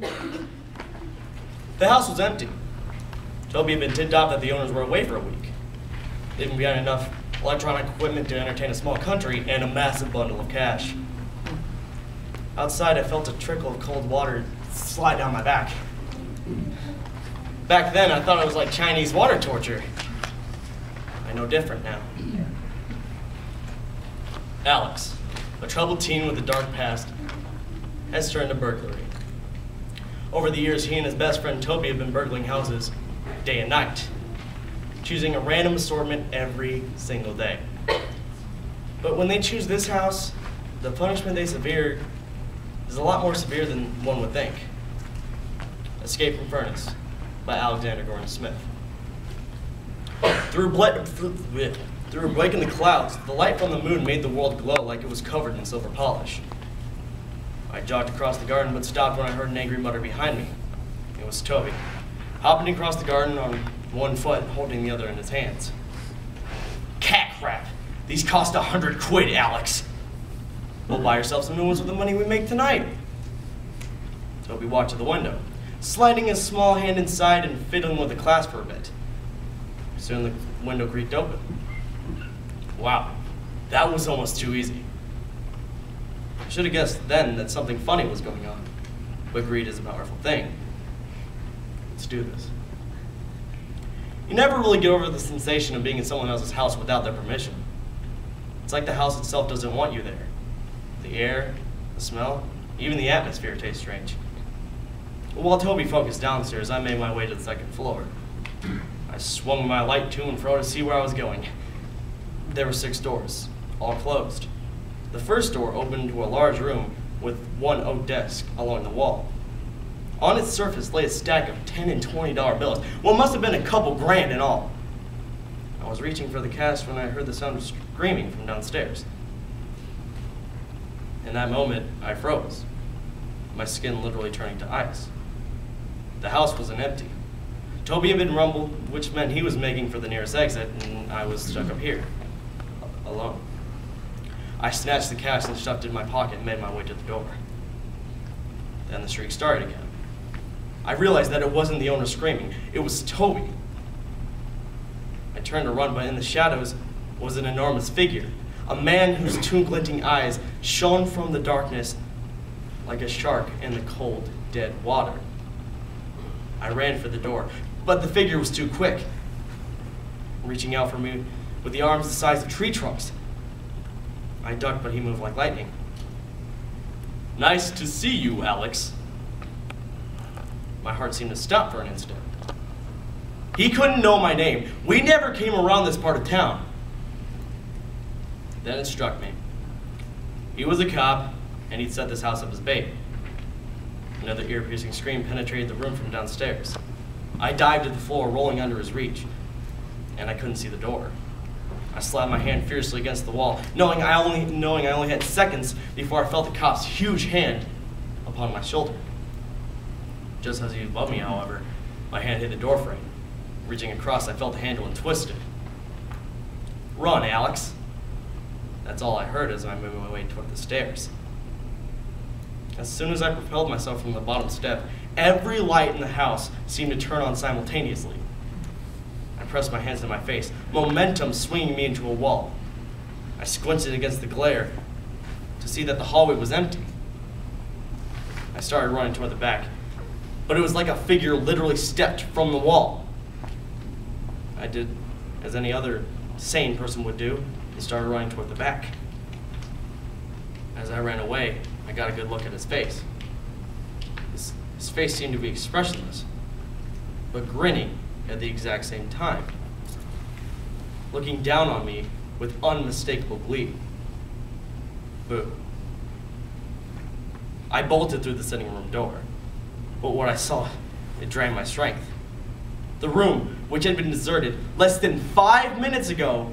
The house was empty. Toby had been tipped off that the owners were away for a week, leaving behind enough electronic equipment to entertain a small country and a massive bundle of cash. Outside, I felt a trickle of cold water slide down my back. Back then, I thought it was like Chinese water torture. I know different now. Alex, a troubled teen with a dark past, has turned to burglary. Over the years, he and his best friend Toby have been burgling houses day and night, choosing a random assortment every single day. But when they choose this house, the punishment they severe is a lot more severe than one would think. Escape from Furnace by Alexander Gordon Smith. Through a break in the clouds, the light from the moon made the world glow like it was covered in silver polish. I jogged across the garden but stopped when I heard an angry mutter behind me. It was Toby, hopping across the garden on one foot, holding the other in his hands. Cat crap! These cost 100 quid, Alex! We'll buy ourselves some new ones with the money we make tonight. Toby walked to the window, sliding his small hand inside and fiddling with the clasp for a bit. Soon the window creaked open. Wow, that was almost too easy. I should have guessed then that something funny was going on, but greed is a powerful thing. Let's do this. You never really get over the sensation of being in someone else's house without their permission. It's like the house itself doesn't want you there. The air, the smell, even the atmosphere tastes strange. While Toby focused downstairs, I made my way to the second floor. I swung my light to and fro to see where I was going. There were 6 doors, all closed. The first door opened to a large room with one oak desk along the wall. On its surface lay a stack of $10 and $20 bills. Well, it must have been a couple grand in all. I was reaching for the cash when I heard the sound of screaming from downstairs. In that moment, I froze, my skin literally turning to ice. The house wasn't empty. Toby had been rumbled, which meant he was making for the nearest exit, and I was stuck up here, alone. I snatched the cash and stuffed it in my pocket and made my way to the door. Then the shriek started again. I realized that it wasn't the owner screaming, it was Toby. I turned to run, but in the shadows was an enormous figure, a man whose two glinting eyes shone from the darkness like a shark in the cold, dead water. I ran for the door, but the figure was too quick, reaching out for me with the arms the size of tree trunks. I ducked, but he moved like lightning. Nice to see you, Alex. My heart seemed to stop for an instant. He couldn't know my name. We never came around this part of town. Then it struck me. He was a cop, and he'd set this house up as bait. Another ear-piercing scream penetrated the room from downstairs. I dived to the floor, rolling under his reach, and I couldn't see the door. I slapped my hand fiercely against the wall, knowing I only had seconds before I felt the cop's huge hand upon my shoulder. Just as he was above me, however, my hand hit the doorframe. Reaching across, I felt the handle and twisted. Run, Alex. That's all I heard as I moved my way toward the stairs. As soon as I propelled myself from the bottom step, every light in the house seemed to turn on simultaneously. I pressed my hands to my face, momentum swinging me into a wall. I squinted against the glare to see that the hallway was empty. I started running toward the back, but it was like a figure literally stepped from the wall. I did as any other sane person would do and started running toward the back. As I ran away, I got a good look at his face. His face seemed to be expressionless, but grinning at the exact same time, looking down on me with unmistakable glee. Boo. I bolted through the sitting room door, but what I saw, it drained my strength. The room, which had been deserted less than 5 minutes ago,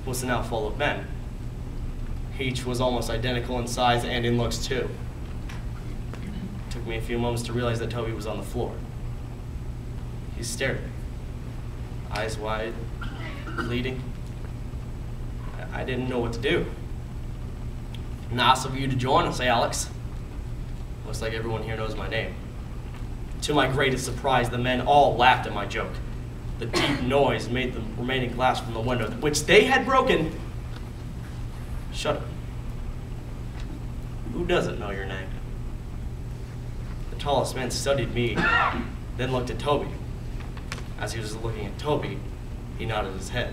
was now full of men. Each was almost identical in size and in looks too. It took me a few moments to realize that Toby was on the floor. He stared at me, eyes wide, bleeding. I didn't know what to do. Nice of you to join us, Alex. Looks like everyone here knows my name. To my greatest surprise, the men all laughed at my joke. The deep noise made the remaining glass from the window, which they had broken, shudder. Who doesn't know your name? The tallest man studied me, then looked at Toby. As he was looking at Toby, he nodded his head.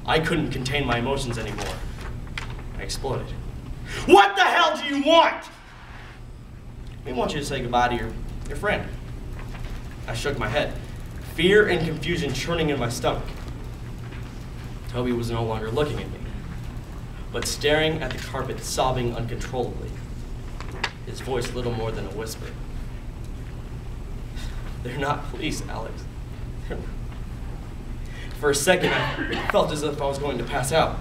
I couldn't contain my emotions anymore. I exploded. What the hell do you want? We want you to say goodbye to your friend. I shook my head, fear and confusion churning in my stomach. Toby was no longer looking at me, but staring at the carpet, sobbing uncontrollably. His voice little more than a whisper. They're not police, Alex. For a second, I felt as if I was going to pass out.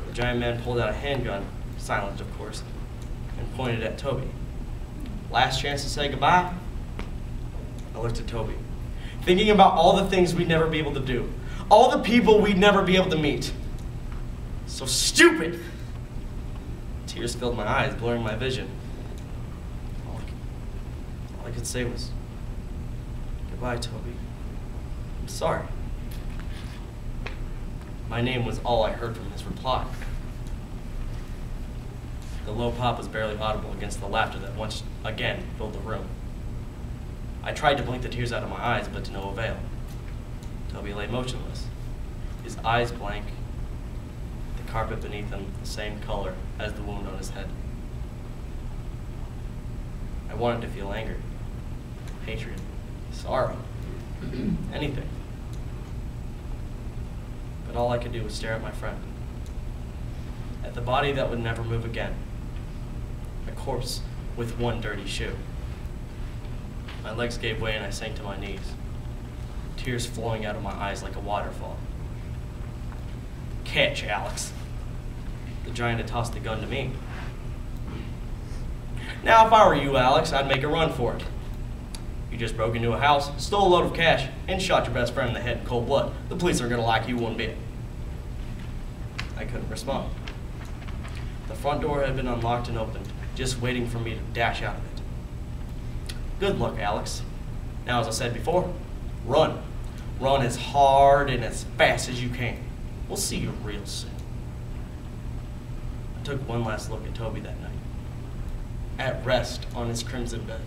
The giant man pulled out a handgun, silent of course, and pointed at Toby. Last chance to say goodbye? I looked at Toby, thinking about all the things we'd never be able to do, all the people we'd never be able to meet. So stupid! Tears filled my eyes, blurring my vision. All I could say was, goodbye, Toby. I'm sorry. My name was all I heard from his reply. The low pop was barely audible against the laughter that once again filled the room. I tried to blink the tears out of my eyes, but to no avail. Toby lay motionless, his eyes blank, the carpet beneath him the same color as the wound on his head. I wanted to feel anger, hatred, sorrow, anything. But all I could do was stare at my friend, at the body that would never move again, a corpse with one dirty shoe. My legs gave way and I sank to my knees, tears flowing out of my eyes like a waterfall. Catch, Alex. The giant had tossed the gun to me. Now, if I were you, Alex, I'd make a run for it. You just broke into a house, stole a load of cash, and shot your best friend in the head in cold blood. The police aren't gonna like you one bit. I couldn't respond. The front door had been unlocked and opened, just waiting for me to dash out of it. Good luck, Alex. Now, as I said before, run. Run as hard and as fast as you can. We'll see you real soon. I took one last look at Toby that night, at rest on his crimson bed,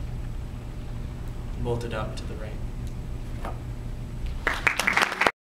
and bolted out into the rain.